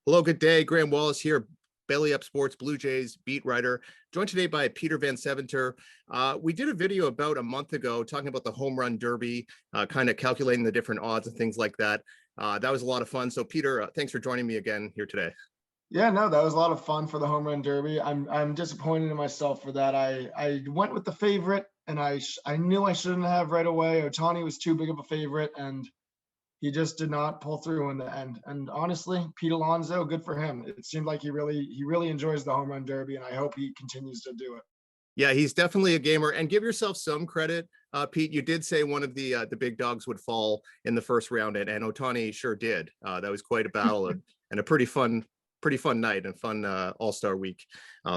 Hello, good day. Graham Wallace here, Belly Up Sports Blue Jays beat writer, joined today by Peter Van Seventer. We did a video about a month ago talking about the home run derby, kind of calculating the different odds and things like that. That was a lot of fun. So, Peter, thanks for joining me again here today. Yeah, no, that was a lot of fun for the home run derby. I'm disappointed in myself for that. I went with the favorite, and I knew I shouldn't have right away. Ohtani was too big of a favorite, and he just did not pull through in the end. And honestly, Pete Alonso, good for him. It seemed like he really enjoys the home run derby, and I hope he continues to do it. Yeah, he's definitely a gamer. And give yourself some credit, Pete. You did say one of the big dogs would fall in the first round, and Ohtani sure did. That was quite a battle and a pretty fun night and fun all-star week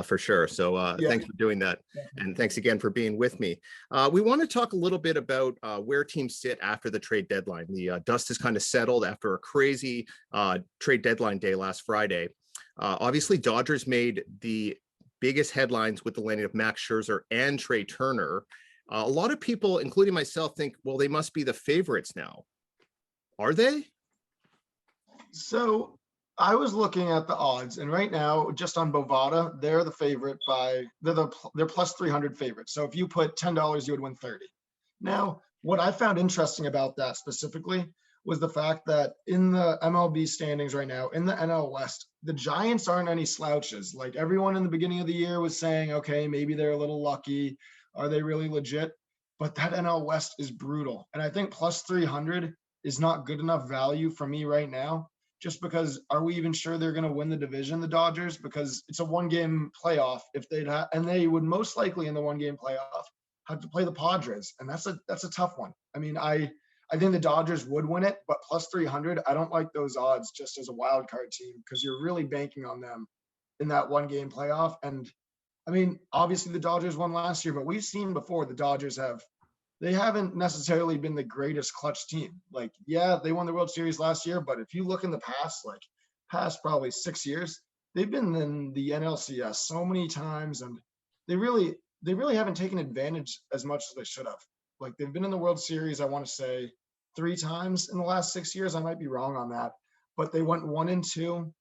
for sure. So Yeah, thanks for doing that. And thanks again for being with me. We want to talk a little bit about where teams sit after the trade deadline. The dust has kind of settled after a crazy trade deadline day last Friday. Obviously, Dodgers made the biggest headlines with the landing of Max Scherzer and Trey Turner. A lot of people, including myself, think, well, they must be the favorites now. Are they? So I was looking at the odds, and right now, just on Bovada, they're the favorite they're plus 300 favorites. So if you put $10, you would win 30. Now, what I found interesting about that specifically was the fact that in the MLB standings right now, in the NL West, the Giants aren't any slouches. Like everyone in the beginning of the year was saying, okay, maybe they're a little lucky. Are they really legit? But that NL West is brutal. And I think plus 300 is not good enough value for me right now, just because are we even sure they're going to win the division, the Dodgers? Because it's a one-game playoff if and they would most likely in the one-game playoff have to play the Padres. And that's a tough one. I mean, I think the Dodgers would win it, but plus 300, I don't like those odds just as a wild card team because you're really banking on them in that one game playoff. And I mean, obviously the Dodgers won last year, but we've seen before the Dodgers they haven't necessarily been the greatest clutch team. Like, yeah, they won the World Series last year, but if you look in the past probably 6 years, they've been in the NLCS so many times, and they really haven't taken advantage as much as they should have. Like they've been in the World Series, I want to say 3 times in the last 6 years. I might be wrong on that, but they went 1 and 2.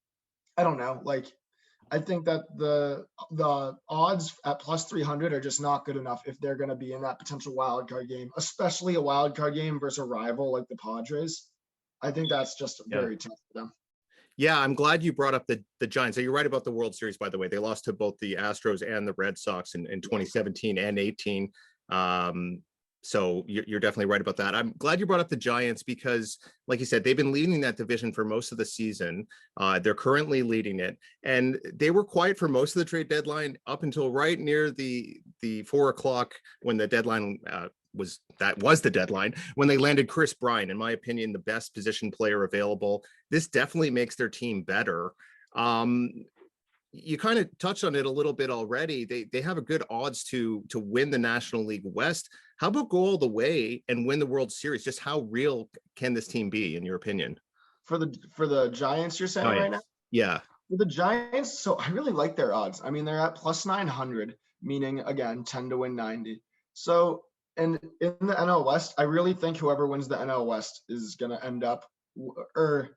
I don't know. Like I think that the odds at plus 300 are just not good enough if they're going to be in that potential wild card game, especially a wild card game versus a rival like the Padres. I think that's just very tough for them. Yeah, I'm glad you brought up the Giants. So you're right about the World Series, by the way. They lost to both the Astros and the Red Sox in 2017 and 18. So you're definitely right about that. I'm glad you brought up the Giants because, like you said, they've been leading that division for most of the season. They're currently leading it, and they were quiet for most of the trade deadline up until right near the 4 o'clock when the deadline was the deadline when they landed Chris Bryant. In my opinion, the best position player available. This definitely makes their team better. You kind of touched on it a little bit already. They have a good odds to win the National League West. How about go all the way and win the World Series? Just how real can this team be, in your opinion? For the Giants, you're saying right now? Yeah. For the Giants, so I really like their odds. I mean, they're at plus 900, meaning again 10 to win 90. So, and in the NL West, I really think whoever wins the NL West is going to end up, whoever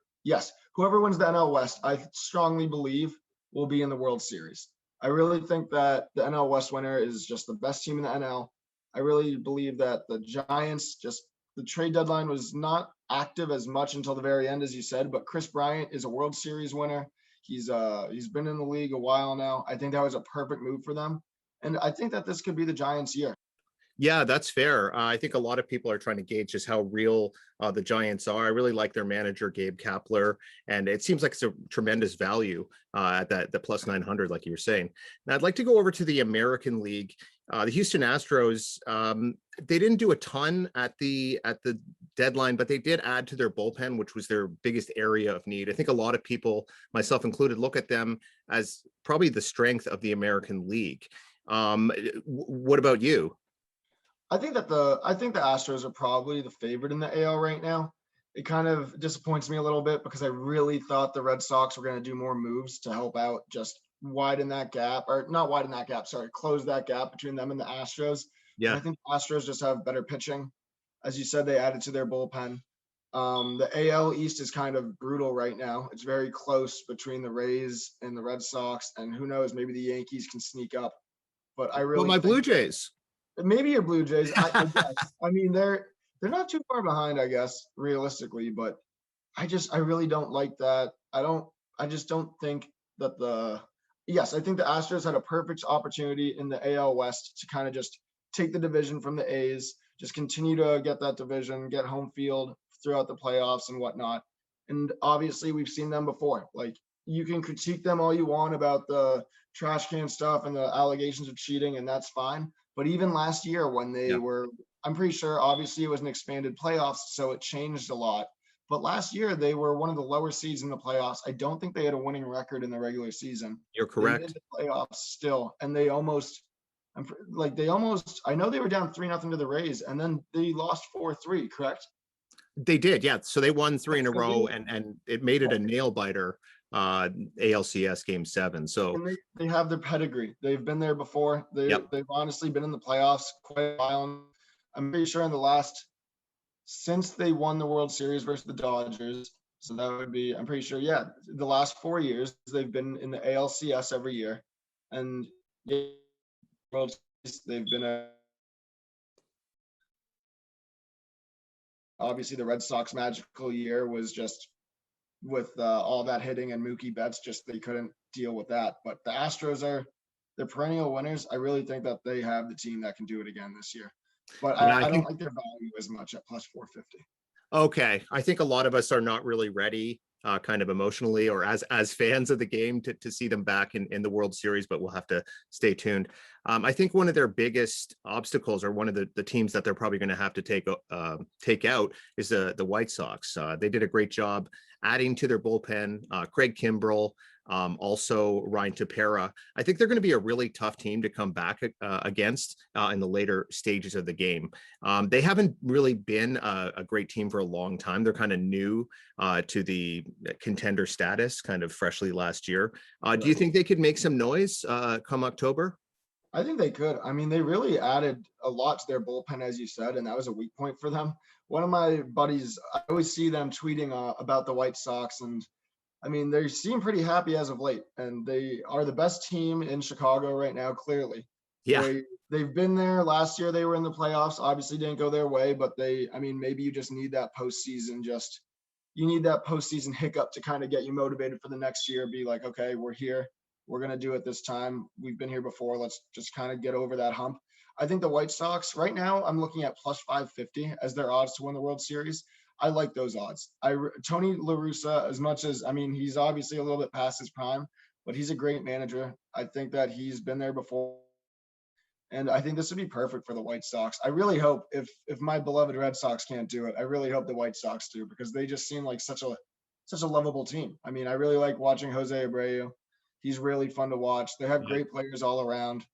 wins the NL West, I strongly believe will be in the World Series. I really think that the NL West winner is just the best team in the NL. I really believe that the Giants, just the trade deadline was not active as much until the very end, as you said, but Chris Bryant is a World Series winner. He's been in the league a while now. I think that was a perfect move for them. And I think that this could be the Giants' year. Yeah, that's fair. I think a lot of people are trying to gauge just how real the Giants are. I really like their manager, Gabe Kapler, and it seems like it's a tremendous value at the plus 900, like you were saying. Now, I'd like to go over to the American League. The Houston Astros, they didn't do a ton at the deadline, but they did add to their bullpen, which was their biggest area of need. I think a lot of people, myself included, look at them as probably the strength of the American League. What about you? I think the Astros are probably the favorite in the AL right now. It kind of disappoints me a little bit because I really thought the Red Sox were going to do more moves to help out, just widen that gap, or not widen that gap, sorry, close that gap between them and the Astros. Yeah. And I think the Astros just have better pitching. As you said, they added to their bullpen. The AL East is kind of brutal right now. It's very close between the Rays and the Red Sox, and who knows, maybe the Yankees can sneak up. But I Well, really my Blue think Jays. maybe your Blue Jays. I guess. I mean, they're not too far behind, I guess, realistically. But I really don't like that. I just don't think that yes, I think the Astros had a perfect opportunity in the AL West to kind of just take the division from the A's, just continue to get that division, get home field throughout the playoffs and whatnot. And obviously we've seen them before. Like, you can critique them all you want about the trash can stuff and the allegations of cheating, and that's fine. But even last year when they Yeah, were, I'm pretty sure obviously it was an expanded playoffs, so it changed a lot. But last year they were one of the lower seeds in the playoffs. I don't think they had a winning record in the regular season. you're They made correct. the playoffs still, and they almost, I know they were down 3-0 to the Rays, and then they lost 4-3, correct? They did, yeah. So they won three in a So row, and it made it a nail biter. ALCS Game 7. So and they have their pedigree. They've been there before. yep. They've honestly been in the playoffs quite a while. I'm pretty sure in the last, since they won the World Series versus the Dodgers, so that would be, I'm pretty sure, yeah, the last 4 years they've been in the ALCS every year, and yeah, World Series, they've been obviously the Red Sox magical year was just with all that hitting and Mookie Betts, just they couldn't deal with that. But the Astros they're perennial winners. I really think that they have the team that can do it again this year. But Yeah, I I don't think like their value as much at plus 450. okay. I think a lot of us are not really ready, kind of emotionally or as fans of the game to see them back in the World Series, but we'll have to stay tuned. I think one of their biggest obstacles, or one of the teams that they're probably going to have to take out, is the White Sox. They did a great job adding to their bullpen. Craig Kimbrell, also Ryan Tepera. I think they're going to be a really tough team to come back against in the later stages of the game. They haven't really been a great team for a long time. They're kind of new to the contender status, kind of freshly last year. Do you Right. think they could make some noise come October? I think they could. I mean, they really added a lot to their bullpen, as you said, and that was a weak point for them. One of my buddies, I always see them tweeting about the White Sox, and I mean, they seem pretty happy as of late, and they are the best team in Chicago right now, clearly. Yeah, They've been there. Last year they were in the playoffs. Obviously didn't go their way, but I mean, maybe you just need that postseason, you need that postseason hiccup to kind of get you motivated for the next year. Be like, okay, we're here. We're gonna do it this time. We've been here before. Let's just kind of get over that hump. I think the White Sox right now, I'm looking at plus 550 as their odds to win the World Series. I like those odds. Tony La Russa, as much as, I mean, he's obviously a little bit past his prime, but he's a great manager. I think that he's been there before, and I think this would be perfect for the White Sox. I really hope, if my beloved Red Sox can't do it, I really hope the White Sox do, because they just seem like such a lovable team. I mean, I really like watching Jose Abreu. He's really fun to watch. They have great players all around.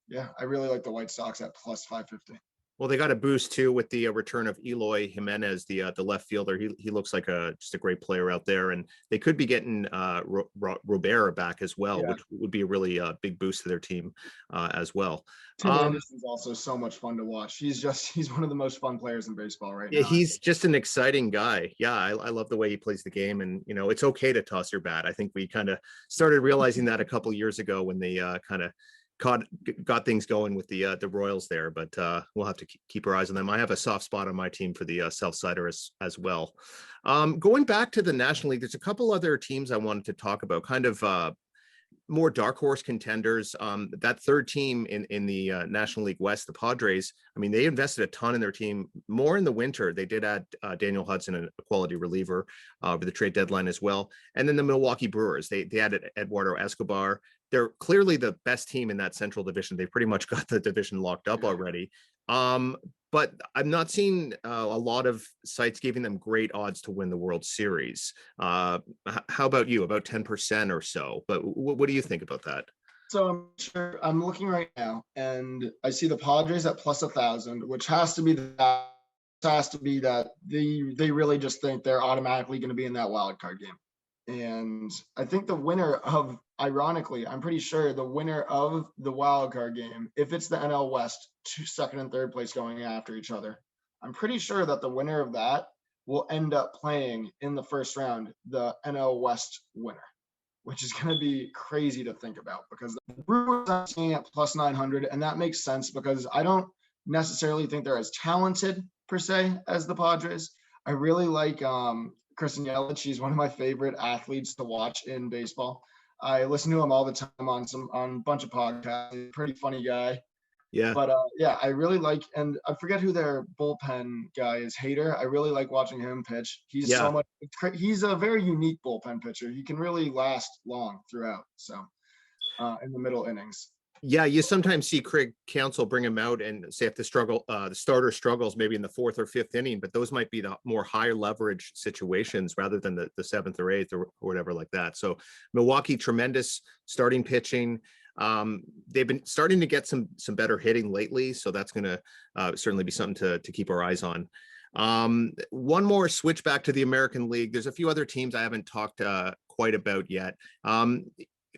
Yeah, I really like the White Sox at plus 550. well, they got a boost too with the return of Eloy Jimenez, the left fielder. He looks like just a great player out there, and they could be getting Robert back as well, Yeah, which would be a really big boost to their team as well. Tim Anderson's also so much fun to watch. He's one of the most fun players in baseball right Yeah, now, I he's think. just an exciting guy. Yeah, I love the way he plays the game, and it's okay to toss your bat. I think we kind of started realizing that a couple years ago when they kind of got things going with the Royals there. But we'll have to keep our eyes on them. I have a soft spot on my team for the South Sider as well. Going back to the National League, there's a couple other teams I wanted to talk about, kind of more dark horse contenders. That third team in the National League West, the Padres. I mean, they invested a ton in their team. More in the winter, they did add Daniel Hudson, a quality reliever, over the trade deadline as well. And then the Milwaukee Brewers, they added Eduardo Escobar. They're clearly the best team in that Central Division. They've pretty much got the division locked up already. But I'm not seeing a lot of sites giving them great odds to win the World Series. How about you? About 10% or so. But what do you think about that? So I'm looking right now, and I see the Padres at plus 1,000, which has to be that they really just think they're automatically going to be in that wild card game. And I think the winner of, ironically, I'm pretty sure the winner of the wild card game, if it's the NL West, second and third place going after each other, I'm pretty sure that the winner of that will end up playing in the first round the NL West winner, which is going to be crazy to think about because the Brewers are seeing at plus 900, and that makes sense because I don't necessarily think they're as talented per se as the Padres. I really like Kristen Yelich. She's one of my favorite athletes to watch in baseball. I listen to him all the time on a bunch of podcasts. He's a pretty funny guy. Yeah. But yeah, I really like, and I forget who their bullpen guy is, Hader. I really like watching him pitch. He's so much, he's a very unique bullpen pitcher. He can really last long throughout. So in the middle innings. Yeah, you sometimes see Craig Counsell bring him out and say if the starter struggles maybe in the 4th or 5th inning, but those might be the more high leverage situations rather than the 7th or 8th or whatever like that. So Milwaukee, tremendous starting pitching. They've been starting to get some better hitting lately, so that's going to certainly be something to keep our eyes on. One more switch back to the American League. There's a few other teams I haven't talked quite about yet.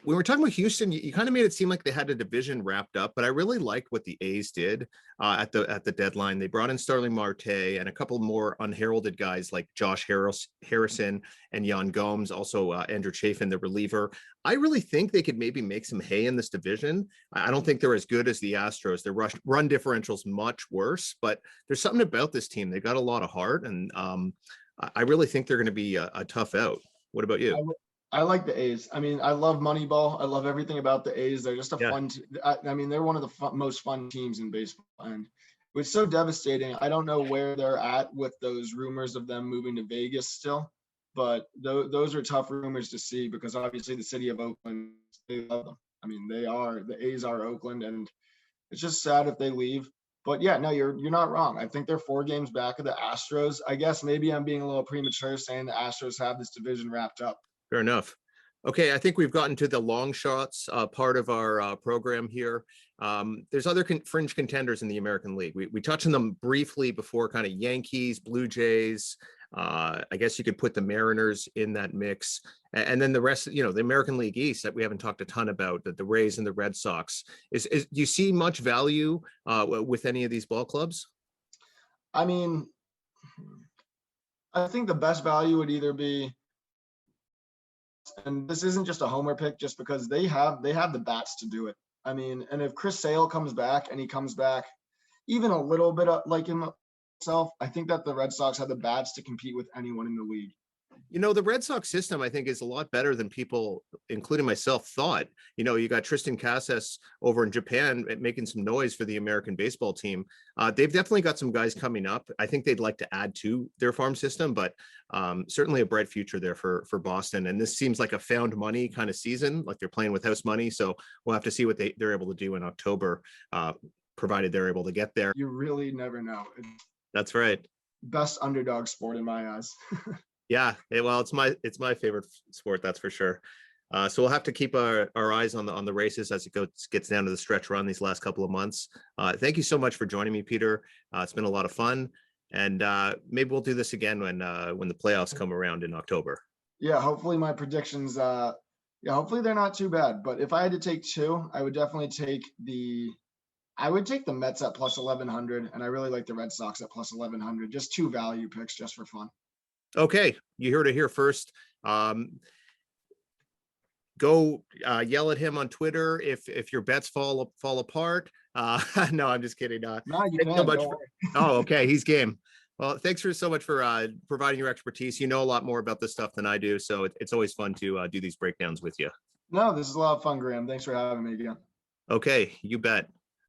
When we're talking about Houston, you kind of made it seem like they had a division wrapped up, but I really liked what the A's did at the deadline. They brought in Starling Marte and a couple more unheralded guys like Josh Harrison and Yan Gomes, also Andrew Chafin, the reliever. I really think they could maybe make some hay in this division. I don't think they're as good as the Astros. Their run differential's much worse, but there's something about this team. They've got a lot of heart, and I really think they're going to be a tough out. What about you? I like the A's. I mean, I love Moneyball. I love everything about the A's. They're just a fun. I mean, they're one of the most fun teams in baseball, and it's so devastating. I don't know where they're at with those rumors of them moving to Vegas still, but those are tough rumors to see because obviously the city of Oakland, they love them. I mean, the A's are Oakland, and it's just sad if they leave. But yeah, no, you're not wrong. I think they're 4 games back of the Astros. I guess maybe I'm being a little premature saying the Astros have this division wrapped up. Fair enough. Okay, I think we've gotten to the long shots part of our program here. There's other fringe contenders in the American League. We touched on them briefly before, kind of Yankees, Blue Jays. I guess you could put the Mariners in that mix. And then the rest, the American League East that we haven't talked a ton about, the Rays and the Red Sox. Do you see much value with any of these ball clubs? I mean, I think the best value would either be, and this isn't just a homer pick, just because they have the bats to do it. I mean, and if Chris Sale comes back and he comes back even a little bit like himself, I think that the Red Sox have the bats to compete with anyone in the league. The Red Sox system, I think, is a lot better than people, including myself, thought. You got Tristan Casas over in Japan making some noise for the American baseball team. They've definitely got some guys coming up. I think they'd like to add to their farm system, but certainly a bright future there for Boston. And this seems like a found money kind of season, like they're playing with house money. So we'll have to see what they're able to do in October, provided they're able to get there. You really never know. That's right. Best underdog sport in my eyes. Yeah, well, it's my favorite sport, that's for sure. So we'll have to keep our eyes on the races as it gets down to the stretch run these last couple of months. Thank you so much for joining me, Peter. It's been a lot of fun, and maybe we'll do this again when the playoffs come around in October. Yeah, hopefully my predictions. Hopefully they're not too bad. But if I had to take 2, I would definitely take the Mets at plus 1100, and I really like the Red Sox at plus 1100. Just 2 value picks, just for fun. Okay, you heard it here first. Go yell at him on Twitter if your bets fall apart. No, I'm just kidding. No, you can. So much okay, he's game. Well, thanks so much for providing your expertise. You know a lot more about this stuff than I do, so it's always fun to do these breakdowns with you. No, this is a lot of fun, Graham. Thanks for having me again. Okay, you bet.